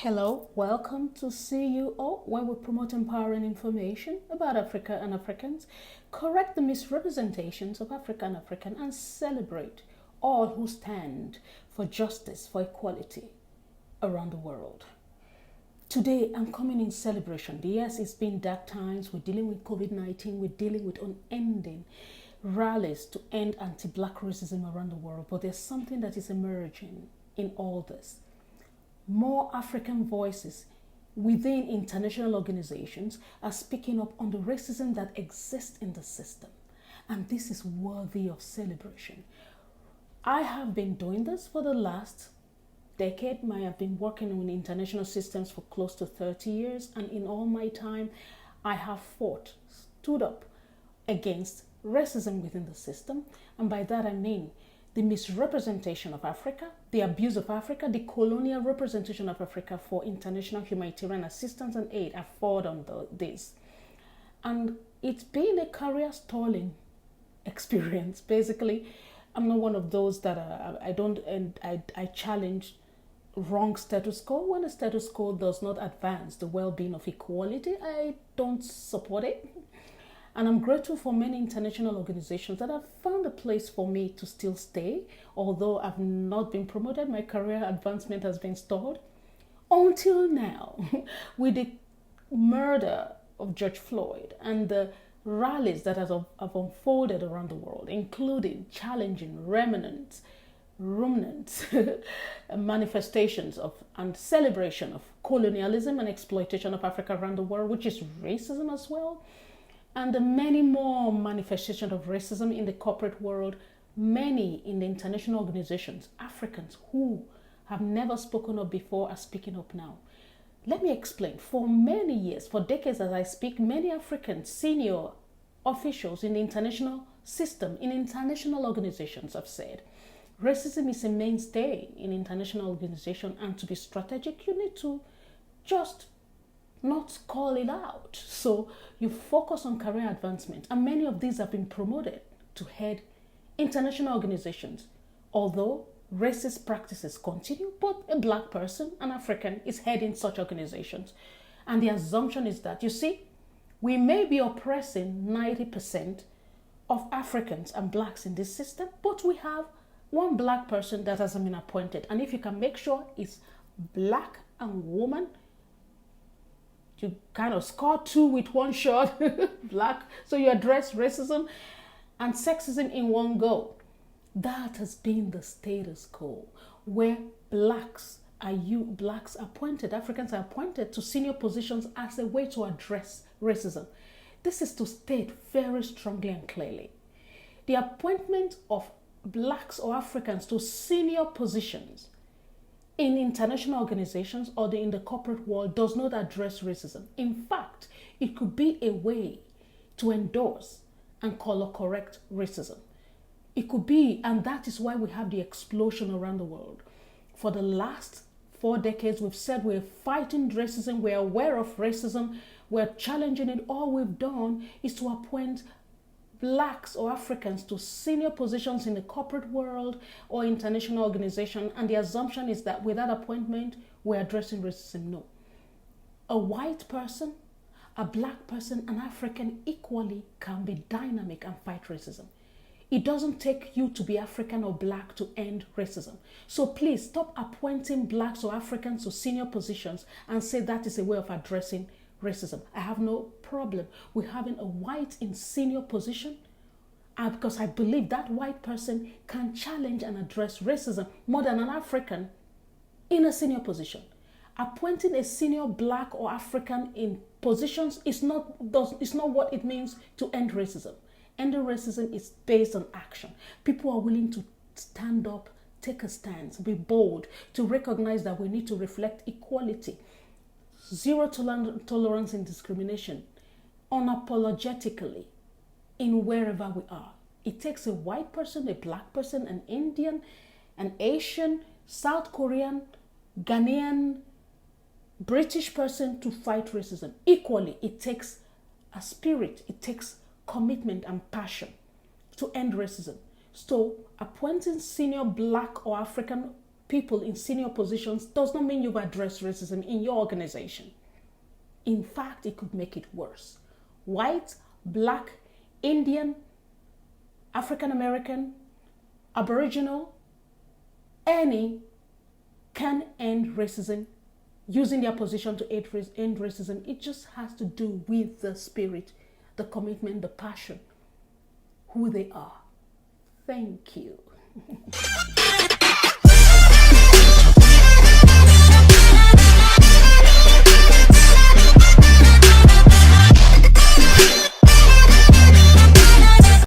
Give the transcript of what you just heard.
Hello, welcome to CUO, where we promote empowering information about Africa and Africans, correct the misrepresentations of Africa and African, and celebrate all who stand for justice, for equality around the world. Today, I'm coming in celebration. Yes, it's been dark times. We're dealing with COVID-19. We're dealing with unending rallies to end anti-Black racism around the world. But there's something that is emerging in all this. More African voices within international organizations are speaking up on the racism that exists in the system. And this is worthy of celebration. I have been doing this for the last decade. I have been working in international systems for close to 30 years. And in all my time, I have stood up against racism within the system. And by that, I mean the misrepresentation of Africa, the abuse of Africa, the colonial representation of Africa for international humanitarian assistance and aid. I've fought on this. And it's been a career stalling experience. Basically, I'm not one of those that I challenge wrong status quo. When the status quo does not advance the well-being of equality, I don't support it. And I'm grateful for many international organizations that have found a place for me to still stay. Although I've not been promoted, my career advancement has been stalled. Until now, with the murder of George Floyd and the rallies that have unfolded around the world, including challenging remnants, manifestations of and celebration of colonialism and exploitation of Africa around the world, which is racism as well. And the many more manifestations of racism in the corporate world, many in the international organizations, Africans who have never spoken up before are speaking up now. Let me explain. For many years, for decades as I speak, many African senior officials in the international system, in international organizations have said, racism is a mainstay in international organizations, and to be strategic, you need to just not call it out. So you focus on career advancement. And many of these have been promoted to head international organizations. Although racist practices continue, but a Black person, an African, is heading such organizations. And the assumption is that, you see, we may be oppressing 90% of Africans and Blacks in this system, but we have one Black person that hasn't been appointed. And if you can make sure it's Black and woman, you kind of score two with one shot, Black. So you address racism and sexism in one go. That has been the status quo, where Blacks appointed, Africans are appointed to senior positions as a way to address racism. This is to state very strongly and clearly. The appointment of Blacks or Africans to senior positions in international organizations or in the corporate world does not address racism. In fact, it could be a way to endorse and color correct racism. It could be, and that is why we have the explosion around the world. For the last 4 decades, we've said we're fighting racism, we're aware of racism, we're challenging it. All we've done is to appoint Blacks or Africans to senior positions in the corporate world or international organization, and the assumption is that with that appointment, we're addressing racism. No. A white person, a Black person, an African equally can be dynamic and fight racism. It doesn't take you to be African or Black to end racism. So please stop appointing Blacks or Africans to senior positions and say that is a way of addressing racism. I have no problem with having a white in senior position because I believe that white person can challenge and address racism more than an African in a senior position. Appointing a senior Black or African in positions is not what it means to end racism. Ending racism is based on action. People are willing to stand up, take a stance, be bold, to recognize that we need to reflect equality. Zero tolerance in discrimination, unapologetically, in wherever we are. It takes a white person, a Black person, an Indian, an Asian, South Korean, Ghanaian, British person to fight racism. Equally, it takes a spirit, it takes commitment and passion to end racism. So appointing senior Black or African people in senior positions does not mean you've addressed racism in your organization. In fact, it could make it worse. White, Black, Indian, African American, Aboriginal, any can end racism using their position to end racism. It just has to do with the spirit, the commitment, the passion, who they are. Thank you.